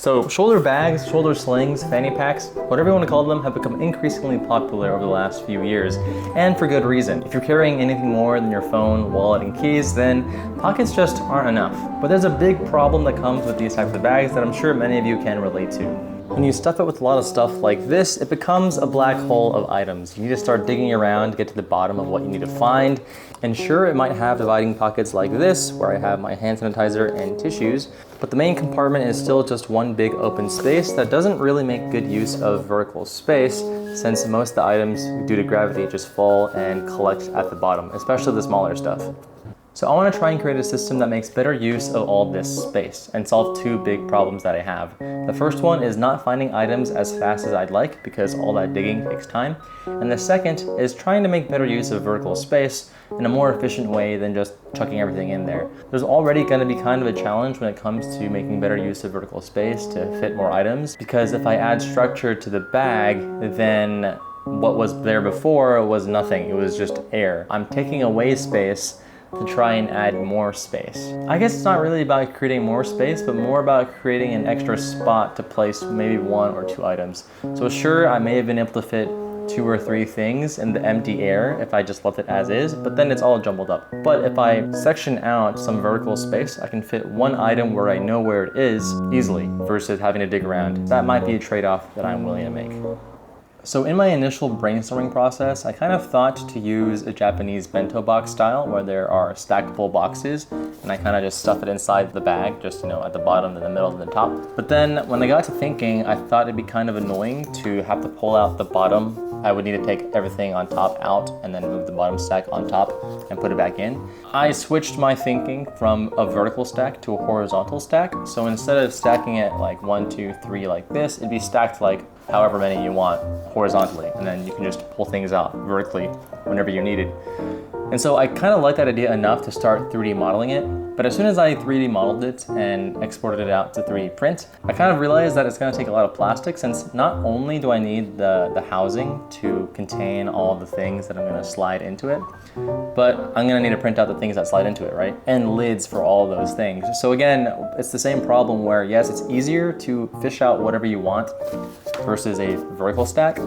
So shoulder bags, shoulder slings, fanny packs, whatever you want to call them, have become increasingly popular over the last few years, and for good reason. If you're carrying anything more than your phone, wallet, and keys, then pockets just aren't enough. But there's a big problem that comes with these types of bags that I'm sure many of you can relate to. When you stuff it with a lot of stuff like this, it becomes a black hole of items. You need to start digging around to get to the bottom of what you need to find. And sure, it might have dividing pockets like this, where I have my hand sanitizer and tissues, but the main compartment is still just one big open space that doesn't really make good use of vertical space, since most of the items, due to gravity, just fall and collect at the bottom, especially the smaller stuff. So I want to try and create a system that makes better use of all this space and solve two big problems that I have. The first one is not finding items as fast as I'd like because all that digging takes time. And the second is trying to make better use of vertical space in a more efficient way than just chucking everything in there. There's already going to be kind of a challenge when it comes to making better use of vertical space to fit more items, because if I add structure to the bag, then what was there before was nothing. It was just air. I'm taking away space to try and add more space. I guess it's not really about creating more space, but more about creating an extra spot to place maybe one or two items. So sure, I may have been able to fit 2 or 3 things in the empty air if I just left it as is, but then it's all jumbled up. But if I section out some vertical space, I can fit one item where I know where it is easily versus having to dig around. That might be a trade-off that I'm willing to make. So in my initial brainstorming process, I kind of thought to use a Japanese bento box style where there are stackable boxes, and I kind of just stuff it inside the bag, just at the bottom, in the middle, and the top. But then when I got to thinking, I thought it'd be kind of annoying to have to pull out the bottom. I would need to take everything on top out and then move the bottom stack on top and put it back in. I switched my thinking from a vertical stack to a horizontal stack. So instead of stacking it like 1, 2, 3 like this, it'd be stacked like however many you want horizontally, and then you can just pull things out vertically whenever you need it. And so I kind of like that idea enough to start 3D modeling it, but as soon as I 3D modeled it and exported it out to 3D print, I kind of realized that it's going to take a lot of plastic, since not only do I need the housing to contain all the things that I'm going to slide into it, but I'm going to need to print out the things that slide into it, right? And lids for all those things. So again, it's the same problem where yes, it's easier to fish out whatever you want versus a vertical stack,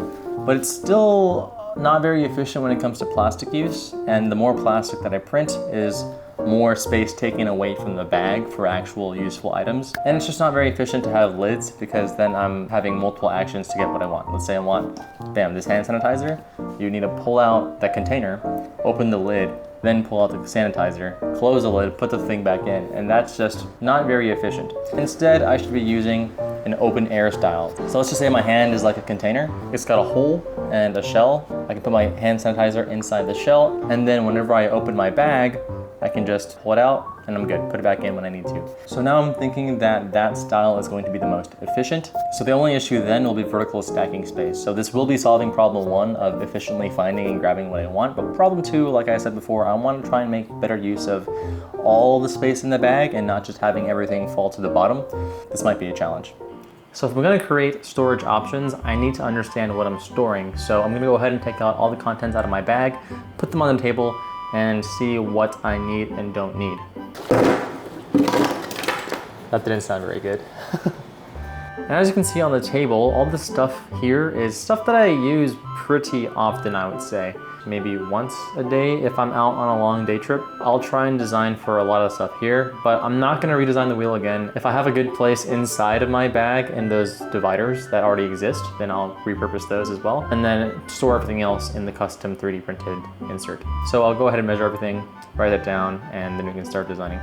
but it's still not very efficient when it comes to plastic use, and the more plastic that I print is more space taken away from the bag for actual useful items. And it's just not very efficient to have lids, because then I'm having multiple actions to get what I want. Let's say I want, bam, this hand sanitizer. You need to pull out that container, open the lid, then pull out the sanitizer, close the lid, put the thing back in, and that's just not very efficient. Instead, I should be using an open air style. So let's just say my hand is like a container. It's got a hole and a shell. I can put my hand sanitizer inside the shell, and then whenever I open my bag, I can just pull it out and I'm good, put it back in when I need to. So now I'm thinking that that style is going to be the most efficient. So the only issue then will be vertical stacking space. So this will be solving problem 1 of efficiently finding and grabbing what I want, but problem 2, like I said before, I want to try and make better use of all the space in the bag and not just having everything fall to the bottom. This might be a challenge. So if I'm going to create storage options, I need to understand what I'm storing. So I'm going to go ahead and take out all the contents out of my bag, put them on the table, and see what I need and don't need. That didn't sound very good. And as you can see on the table, all this stuff here is stuff that I use pretty often, I would say. Maybe once a day if I'm out on a long day trip. I'll try and design for a lot of stuff here, but I'm not gonna redesign the wheel again. If I have a good place inside of my bag and those dividers that already exist, then I'll repurpose those as well, and then store everything else in the custom 3D printed insert. So I'll go ahead and measure everything, write it down, and then we can start designing.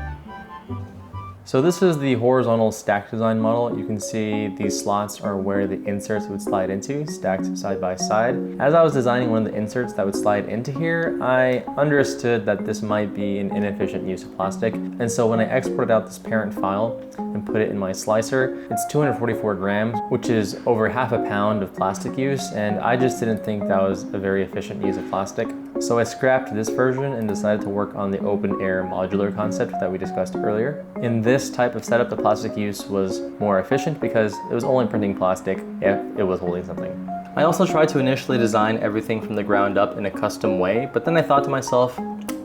So this is the horizontal stack design model. You can see these slots are where the inserts would slide into, stacked side by side. As I was designing one of the inserts that would slide into here, I understood that this might be an inefficient use of plastic. And so when I exported out this parent file and put it in my slicer, it's 244 grams, which is over half a pound of plastic use. And I just didn't think that was a very efficient use of plastic. So I scrapped this version and decided to work on the open air modular concept that we discussed earlier. In this type of setup, the plastic use was more efficient because it was only printing plastic if it was holding something. I also tried to initially design everything from the ground up in a custom way, but then I thought to myself,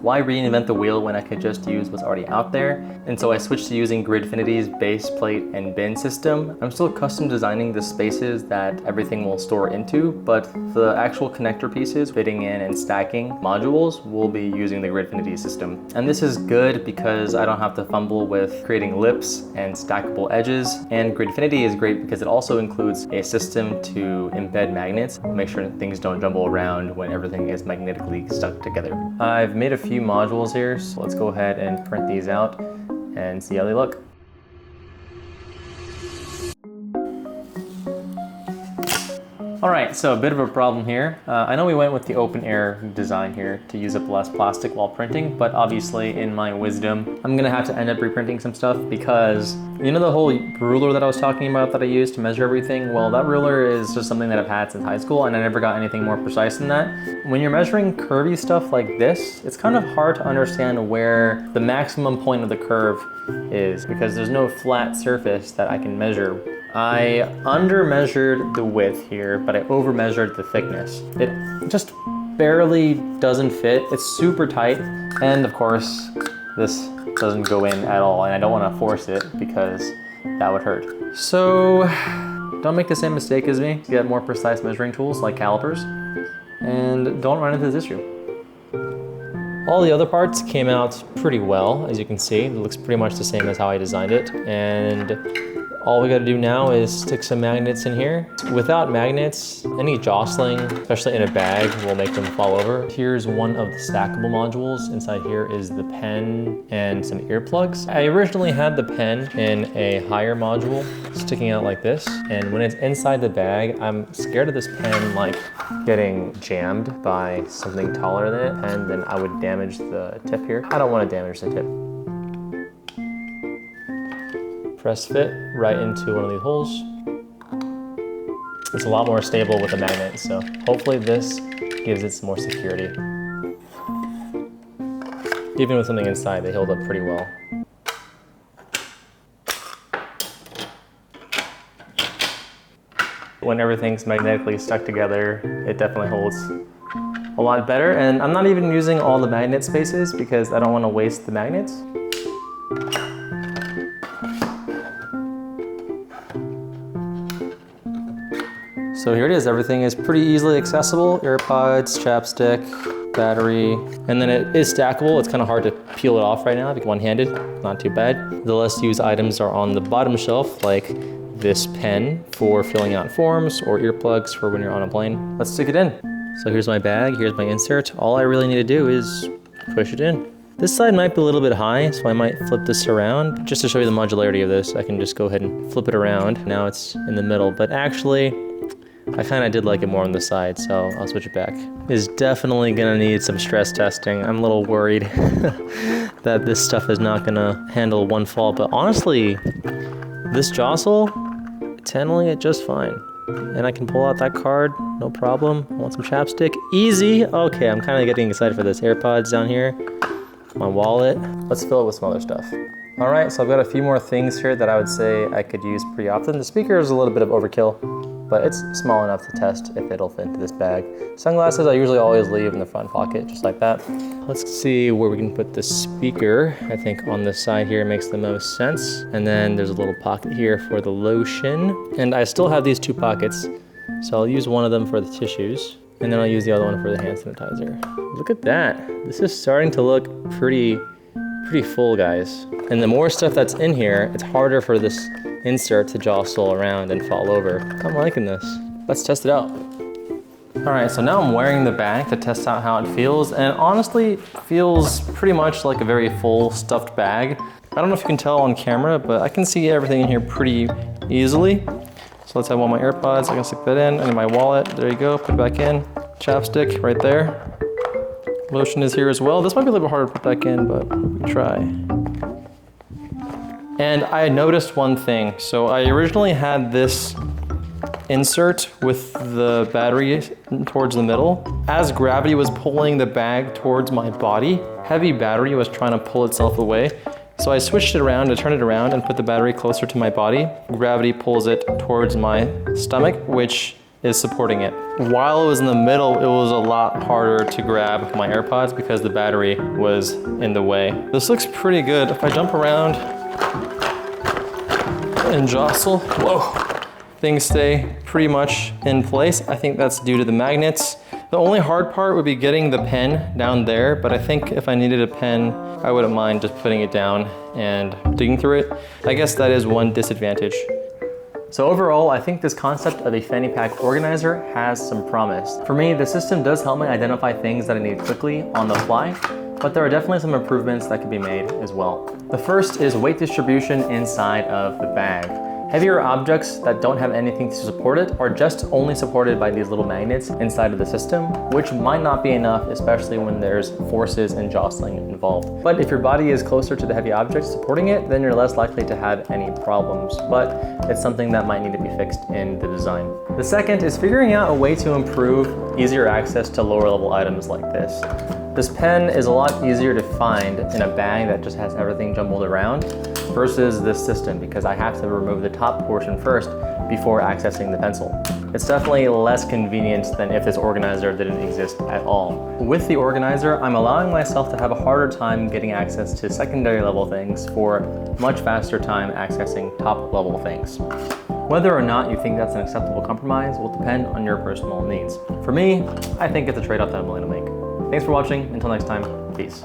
why reinvent the wheel when I could just use what's already out there? And so I switched to using Gridfinity's base plate and bin system. I'm still custom designing the spaces that everything will store into, but the actual connector pieces, fitting in and stacking modules, will be using the Gridfinity system. And this is good because I don't have to fumble with creating lips and stackable edges. And Gridfinity is great because it also includes a system to embed magnets, make sure things don't jumble around when everything is magnetically stuck together. I've made a few modules here, so let's go ahead and print these out and see how they look. All right, so a bit of a problem here. I know we went with the open air design here to use up less plastic while printing, but obviously in my wisdom, I'm gonna have to end up reprinting some stuff because you know the whole ruler that I was talking about that I used to measure everything? Well, that ruler is just something that I've had since high school and I never got anything more precise than that. When you're measuring curvy stuff like this, it's kind of hard to understand where the maximum point of the curve is because there's no flat surface that I can measure. I under-measured the width here, but I over-measured the thickness. It just barely doesn't fit. It's super tight. And of course, this doesn't go in at all, and I don't want to force it because that would hurt. So don't make the same mistake as me. Get more precise measuring tools like calipers, and don't run into this issue. All the other parts came out pretty well, as you can see. It looks pretty much the same as how I designed it. And all we gotta do now is stick some magnets in here. Without magnets, any jostling, especially in a bag, will make them fall over. Here's one of the stackable modules. Inside here is the pen and some earplugs. I originally had the pen in a higher module sticking out like this. And when it's inside the bag, I'm scared of this pen like getting jammed by something taller than it, and then I would damage the tip here. I don't wanna damage the tip. Press fit right into one of these holes. It's a lot more stable with a magnet, so hopefully this gives it some more security. Even with something inside, they hold up pretty well. When everything's magnetically stuck together, it definitely holds a lot better. And I'm not even using all the magnet spaces because I don't want to waste the magnets. So here it is, everything is pretty easily accessible. AirPods, chapstick, battery, and then it is stackable. It's kind of hard to peel it off right now, one-handed, not too bad. The less used items are on the bottom shelf, like this pen for filling out forms or earplugs for when you're on a plane. Let's stick it in. So here's my bag, here's my insert. All I really need to do is push it in. This side might be a little bit high, so I might flip this around. Just to show you the modularity of this, I can just go ahead and flip it around. Now it's in the middle, but actually, I kind of did like it more on the side, so I'll switch it back. It's definitely gonna need some stress testing. I'm a little worried that this stuff is not gonna handle one fall, but honestly, this jostle, it's handling it just fine. And I can pull out that card, no problem. I want some chapstick, easy. Okay, I'm kind of getting excited for this. AirPods down here, my wallet. Let's fill it with some other stuff. All right, so I've got a few more things here that I would say I could use pretty often. The speaker is a little bit of overkill, but it's small enough to test if it'll fit into this bag. Sunglasses I usually always leave in the front pocket, just like that. Let's see where we can put the speaker. I think on this side here makes the most sense. And then there's a little pocket here for the lotion. And I still have these two pockets, so I'll use one of them for the tissues, and then I'll use the other one for the hand sanitizer. Look at that. This is starting to look pretty full, guys. And the more stuff that's in here, it's harder for this insert to jostle around and fall over. I'm liking this. Let's test it out. All right, so now I'm wearing the bag to test out how it feels, and honestly, it feels pretty much like a very full stuffed bag. I don't know if you can tell on camera, but I can see everything in here pretty easily. So let's have one of my AirPods. I can stick that in, and my wallet. There you go, put it back in. Chapstick right there. Lotion is here as well. This might be a little bit harder to put back in, but we try. And I noticed one thing. So I originally had this insert with the battery towards the middle. As gravity was pulling the bag towards my body, heavy battery was trying to pull itself away. So I switched it around to turn it around and put the battery closer to my body. Gravity pulls it towards my stomach, which is supporting it. While it was in the middle, it was a lot harder to grab my AirPods because the battery was in the way. This looks pretty good. If I jump around and jostle, whoa, things stay pretty much in place. I think that's due to the magnets. The only hard part would be getting the pen down there, but I think if I needed a pen, I wouldn't mind just putting it down and digging through it. I guess that is one disadvantage. So overall, I think this concept of a fanny pack organizer has some promise. For me, the system does help me identify things that I need quickly on the fly, but there are definitely some improvements that could be made as well. The first is weight distribution inside of the bag. Heavier objects that don't have anything to support it are just only supported by these little magnets inside of the system, which might not be enough, especially when there's forces and jostling involved. But if your body is closer to the heavy objects supporting it, then you're less likely to have any problems. But it's something that might need to be fixed in the design. The second is figuring out a way to improve easier access to lower level items like this. This pen is a lot easier to find in a bag that just has everything jumbled around versus this system, because I have to remove the top portion first before accessing the pencil. It's definitely less convenient than if this organizer didn't exist at all. With the organizer, I'm allowing myself to have a harder time getting access to secondary level things for much faster time accessing top level things. Whether or not you think that's an acceptable compromise will depend on your personal needs. For me, I think it's a trade-off that I'm willing to make. Thanks for watching. Until next time, peace.